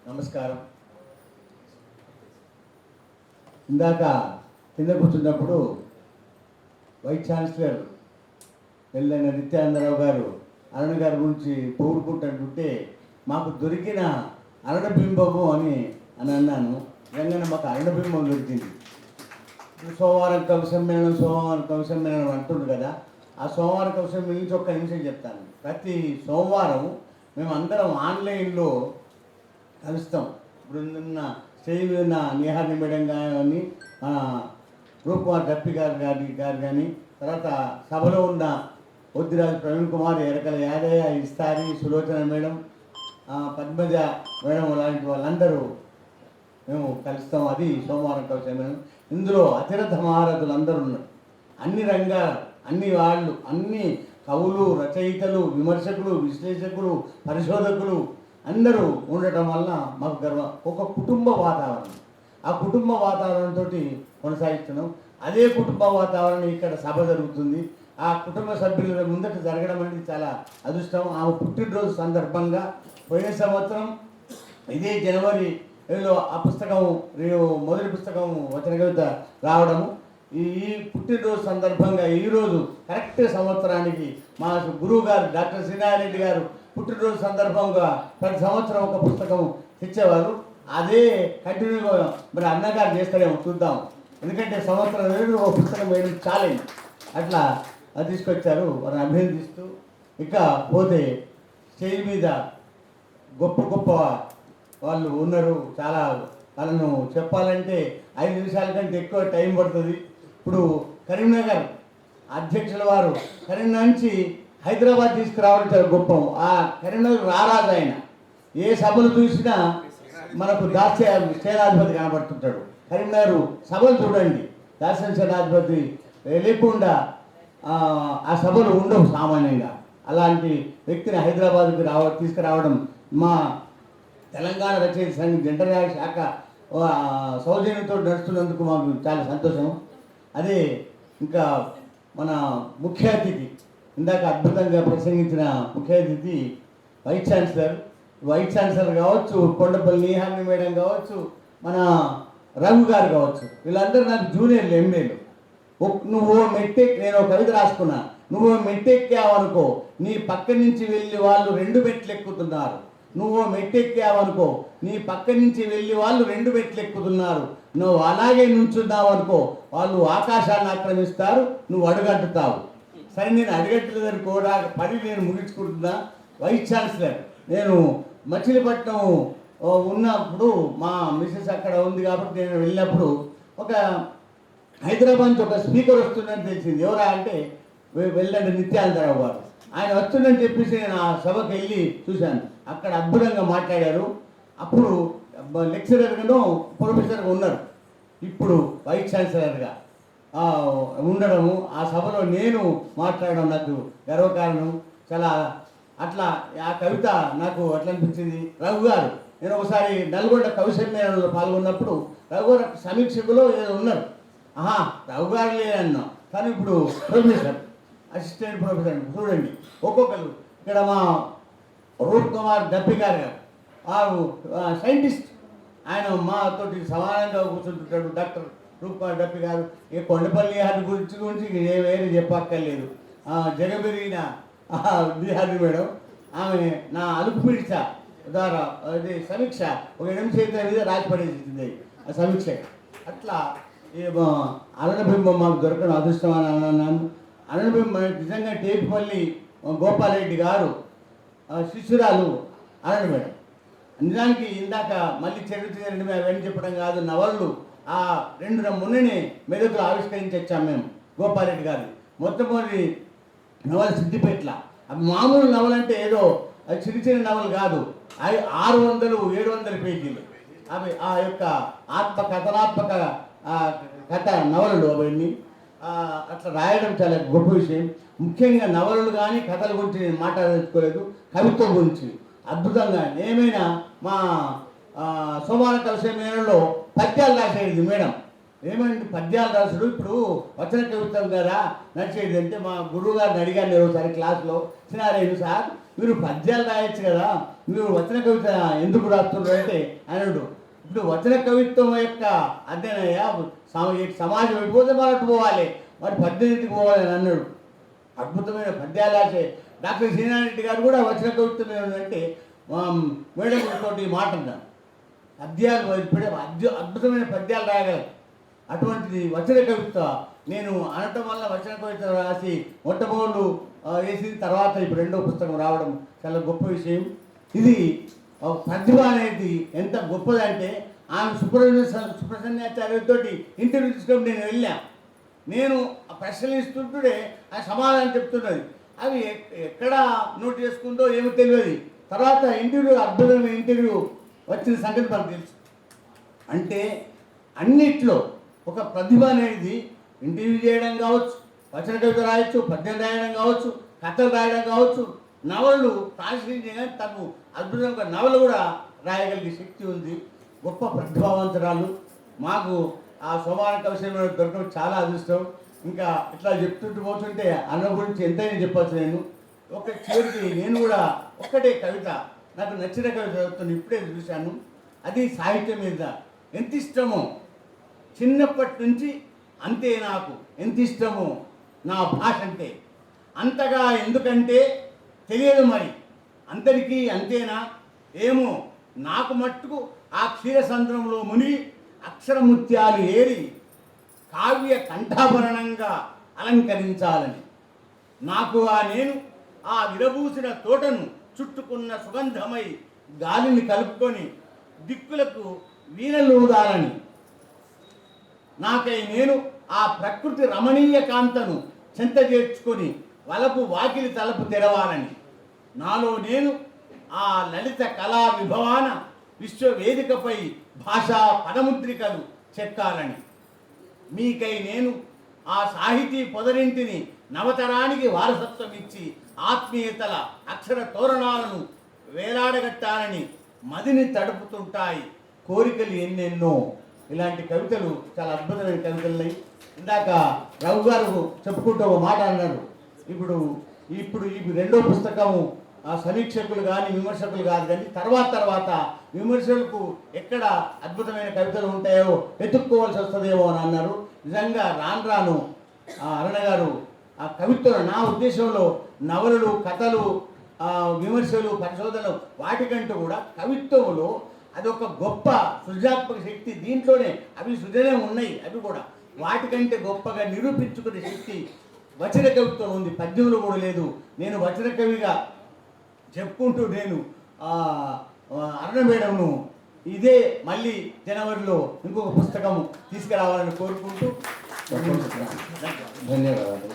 నమస్కారం. ఇందాక కింద కూర్చున్నప్పుడు వైస్ ఛాన్సలర్ వెళ్ళిన నిత్యానందరావు గారు అరుణ గారి గురించి పొగుడుకుంటుంటే మాకు దొరికిన అరుణబింబము అని అన్నాను. నిజంగానే మాకు అరుణబింబం దొరికింది. సోమవారం కవి సమ్మేళనం అంటుండు కదా, ఆ సోమవారం కవి సమ్మేళనం నుంచి ఒక్క నిమిషం చెప్తాను. ప్రతి సోమవారం మేము అందరం ఆన్లైన్లో కలుస్తాం. ఇప్పుడు నిన్న స్టేజ్ మీద ఉన్న నిహారిని మేడం కానీ, మన రూప్కుమార్ డప్పి గారు కానీ, తర్వాత సభలో ఉన్న ఒద్దిరాజు ప్రవీణ్ కుమార్, ఎరకల యాదయ్య, ఇస్తారి, సులోచన మేడం, పద్మజ మేడం లాంటి వాళ్ళందరూ మేము కలుస్తాం. అది సోమవారం కవి సమ్మేళనం. ఇందులో అతిరథ మహారథులు అందరూ ఉన్నారు. అన్ని రంగాలు, అన్ని వాళ్ళు, అన్ని కవులు, రచయితలు, విమర్శకులు, విశ్లేషకులు, పరిశోధకులు అందరూ ఉండటం వల్ల మాకు గర్వం. ఒక కుటుంబ వాతావరణం, ఆ కుటుంబ వాతావరణంతో కొనసాగిస్తున్నాం. అదే కుటుంబ వాతావరణం ఇక్కడ సభ జరుగుతుంది. ఆ కుటుంబ సభ్యుల ముందట జరగడం అనేది చాలా అదృష్టం. ఆమె పుట్టినరోజు సందర్భంగా పోయిన సంవత్సరం ఇదే జనవరిలో ఆ పుస్తకం, మొదటి పుస్తకం వచన కవిత రావడము, ఈ పుట్టినరోజు సందర్భంగా ఈరోజు కరెక్ట్ సంవత్సరానికి మా గురువు గారు డాక్టర్ శ్రీనారాయణ గారు పుట్టినరోజు సందర్భంగా ప్రతి సంవత్సరం ఒక పుస్తకం తెచ్చేవారు. అదే కంటిన్యూగా మరి అన్నగారు చేస్తారేమో చూద్దాం. ఎందుకంటే సంవత్సరం ఒక పుస్తకం వేయడం చాలేదు. అట్లా అది తీసుకొచ్చారు. వారిని అభినందిస్తూ ఇక పోతే స్టేజ్ మీద గొప్ప గొప్ప వాళ్ళు ఉన్నారు. చాలా వాళ్ళను చెప్పాలంటే 5 నిమిషాల కంటే ఎక్కువ టైం పడుతుంది. ఇప్పుడు కరీంనగర్ అధ్యక్షుల వారు కరీంనగర్ నుంచి హైదరాబాద్ తీసుకురావడం చాలా గొప్ప. ఆ కరీంనగర్ రారాజు ఆయన. ఏ సభలు చూసినా మనకు దాస్య సేనాధిపతి కనబడుతుంటాడు. కరీంనగర్ సభలు చూడండి, దాస్య సేనాధిపతి లేకుండా ఆ సభలు ఉండవు సామాన్యంగా. అలాంటి వ్యక్తిని హైదరాబాద్కి తీసుకురావడం మా తెలంగాణ రచయిత సంఘం జంటర్యాల శాఖ సౌజన్యంతో నడుస్తున్నందుకు మాకు చాలా సంతోషం. అదే ఇంకా మన ముఖ్య అతిథి, ఇందాక అద్భుతంగా ప్రసంగించిన ముఖ్య అతిథి వైస్ ఛాన్సలర్ కావచ్చు, కొండపల్లి నీహారిని మేడం కావచ్చు, మన రఘు గారు కావచ్చు. వీళ్ళందరూ నాకు జూనియర్లు, ఎంఏలు. నువ్వు మెట్టెక్కి, నేను ఒక కవిత రాసుకున్నా, నువ్వు మెట్టెక్కావనుకో నీ పక్క నుంచి వెళ్ళి వాళ్ళు 2 మెట్లు ఎక్కుతున్నారు. నువ్వు మెట్టెక్కావనుకో నీ పక్క నుంచి వెళ్ళి వాళ్ళు 2 మెట్లు ఎక్కుతున్నారు. నువ్వు అలాగే నుంచున్నావు అనుకో వాళ్ళు ఆకాశాన్ని ఆక్రమిస్తారు, నువ్వు అడుగంటుతావు. సరే, నేను అడుగట్టలేదని కూడా 10 నేను ముగించుకుంటున్నా. వైస్ ఛాన్సలర్ నేను మచిలీపట్నం ఉన్నప్పుడు మా మిసెస్ అక్కడ ఉంది కాబట్టి నేను వెళ్ళినప్పుడు ఒక హైదరాబాద్ నుంచి ఒక స్పీకర్ వస్తుందని తెలిసింది. ఎవరా అంటే వెళ్ళండి నిత్యానందరావు గారు. ఆయన వస్తుందని చెప్పేసి నేను ఆ సభకి వెళ్ళి చూశాను. అక్కడ అద్భుతంగా మాట్లాడారు. అప్పుడు లెక్చరర్గాను ప్రొఫెసర్గా ఉన్నారు. ఇప్పుడు వైస్ ఛాన్సలర్గా ఉండడము, ఆ సభలో నేను మాట్లాడడం నాకు గర్వకారణం. చాలా అట్లా ఆ కవిత నాకు అట్లా అనిపించింది. రఘు గారు, నేను ఒకసారి నల్గొండ కవి సమ్మేళనంలో పాల్గొన్నప్పుడు రఘు గారు సమీక్షకులో ఏదో ఉన్నారు. రఘు గారు లేదన్నా, కానీ ఇప్పుడు ప్రొఫెసర్, అసిస్టెంట్ ప్రొఫెసర్ చూడండి ఒక్కొక్కరు. ఇక్కడ మా రూప్కుమార్ డప్పి గారు సైంటిస్ట్, ఆయన మాతోటి సమానంగా కూర్చుంటుంటాడు. డాక్టర్ రూప్కుమార్ డప్పి గారు. ఈ కొండపల్లి హారి గురించి వేరే చెప్పక్కర్లేదు. జగబెరిగిన నిహారిని మేడం, ఆమె నా అలుపు పీడిచ ద్వారా అది సమీక్ష ఒక 8 చేతుల మీద రాసి పడేసింది ఆ సమీక్ష. అట్లా అరుణబింబం మాకు దొరకడం అదృష్టం అని అన్నాను. అరుణబింబం నిజంగా టేపుపల్లి గోపాలరెడ్డి గారు శిష్యురాలు అరుణ మేడం. నిజానికి ఇందాక మళ్ళీ చరిత్ర అవన్నీ చెప్పడం కాదు, నవళ్ళు ఆ 2 మొన్ననే మెదకులు ఆవిష్కరించి వచ్చాము మేము. గోపాలరెడ్డి గారు మొట్టమొదటి నవల సిద్దిపేట్ల. అవి మామూలు నవలు అంటే ఏదో అది చిన్న నవలు కాదు, అవి 600-700 పేజీలు. అవి ఆ యొక్క కథనాత్మక కథ నవలలు అవన్నీ. అట్లా రాయడం చాలా గొప్ప విషయం. ముఖ్యంగా నవలలు కానీ కథల గురించి నేను మాట్లాడదలుచుకోలేదు. కవిత్వం గురించి అద్భుతంగా ఏమైనా మా సోమవారం కవి సమ్మేళనంలో పద్యాలు రాసేది మేడం. ఏమంటే పద్యాలు రాసుడు ఇప్పుడు వచన కవిత్వం కదా నడిచేది అంటే మా గురువు గారిని అడిగాను నేను ఒకసారి క్లాస్లో, సినారేను సార్ మీరు పద్యాలు రాయొచ్చు కదా, మీరు వచన కవిత ఎందుకు రాస్తున్నారు అంటే అన్నాడు. ఇప్పుడు వచన కవిత్వం యొక్క అధ్యయనయ్య సమాజం వెళ్ళిపోతే మనకు పోవాలి, మరి పద్దెనిమిదికి పోవాలి అని అన్నాడు. అద్భుతమైన పద్యాలు రాసే డాక్టర్ శ్రీనారాయణ గారు కూడా వచన కవిత్వం ఏమంటే మేడం తోటి మాట అన్నాను, పద్యాలు అద్భుతమైన పద్యాలు రాయగలరు. అటువంటిది వచన కవిత్వ నేను అనటం వల్ల వచన కవిత రాసి మొట్టమొదలు వేసిన తర్వాత ఇప్పుడు రెండో పుస్తకం రావడం చాలా గొప్ప విషయం. ఇది ప్రతిభ అనేది ఎంత గొప్పదంటే ఆమె సుప్రసన్యాచార్యతో ఇంటర్వ్యూ తీసుకొని నేను వెళ్ళాను. నేను ప్రశ్నలు ఇస్తుంటే ఆ సమాధానం చెప్తున్నది, అవి ఎక్కడ నోట్ చేసుకుందో ఏమో తెలియదు. తర్వాత ఇంటర్వ్యూ అద్భుతమైన ఇంటర్వ్యూ వచ్చిన సంగతి మనకు తెలుసు. అంటే అన్నిట్లో ఒక ప్రతిభ అనేది ఇంటర్వ్యూ చేయడం కావచ్చు, వచన కవిత రాయొచ్చు, పద్యం రాయడం కావచ్చు, కథలు రాయడం కావచ్చు, నవలలు ట్రాన్స్లేట్ చేయడం, తను అద్భుతంగా నవలు కూడా రాయగలిగే శక్తి ఉంది. గొప్ప ప్రతిభావంతురాలు. మాకు ఆ సోమవారం కవిశంలో దొరకడం చాలా అదృష్టం. ఇంకా ఇట్లా చెప్తుంటూ పోతుంటే అన్న గురించి ఎంతైనా చెప్పచ్చు. నేను ఒక చివరికి నేను కూడా ఒక్కటే కవిత నాకు నచ్చిన కవిత చదువుతాను, ఇప్పుడే చూశాను. అది సాహిత్యం మీద ఎంత ఇష్టమో, చిన్నప్పటి నుంచి అంతే నాకు ఎంత ఇష్టమో నా భాష అంటే. అంతగా ఎందుకంటే తెలియదు, మరి అందరికీ అంతేనా ఏమో, నాకు మట్టుకు ఆ క్షీరసంద్రంలో మునిగి అక్షరముత్యాలు ఏరి కావ్య కంఠాభరణంగా అలంకరించాలని. నాకు నేను ఆ విరబూసిన తోటను చుట్టుకున్న సుగంధమై గాలిని కలుపుకొని దిక్కులకు వీణలూదాలని. నాకై నేను ఆ ప్రకృతి రమణీయ కాంతను చెంత చేర్చుకొని వలపు వాకిలి తలపు తెరవాలని. నాలో నేను ఆ లలిత కళా విభవాన విశ్వవేదికపై భాషా పదముద్రికలు చెక్కాలని. మీకై నేను ఆ సాహితీ పొదరింటిని నవతరానికి వారసత్వం ఇచ్చి ఆత్మీయతల అక్షర తోరణాలను వేలాడగట్టాలని మదిని తడుపుతుంటాయి కోరికలు ఎన్నెన్నో. ఇలాంటి కవితలు చాలా అద్భుతమైన కవితలున్నాయి. ఇందాక రఘు గారు చెప్పుకుంటూ ఒక మాట అన్నారు. ఇప్పుడు ఈ రెండో పుస్తకము సమీక్షకులు కానీ విమర్శకులు కాదు, కానీ తర్వాత విమర్శకులకు ఎక్కడ అద్భుతమైన కవితలు ఉంటాయో వెతుక్కోవాల్సి వస్తుందేమో అని అన్నారు. నిజంగా రాను అరుణ గారు ఆ కవిత్వం, నా ఉద్దేశంలో నవలలు, కథలు, విమర్శలు, పరిశోధనలు వాటికంటూ కూడా కవిత్వంలో అదొక గొప్ప సృజనాత్మక శక్తి. దీంట్లోనే అవి సృజనే ఉన్నాయి, అవి కూడా వాటికంటే గొప్పగా నిరూపించుకునే శక్తి వచన కవిత్వం ఉంది. పద్యంలో కూడా లేదు. నేను వచన కవిగా చెప్పుకుంటూ నేను అరుణ మేడంను ఇదే మళ్ళీ జనవరిలో ఇంకొక పుస్తకం తీసుకురావాలని కోరుకుంటూ ధన్యవాదాలు.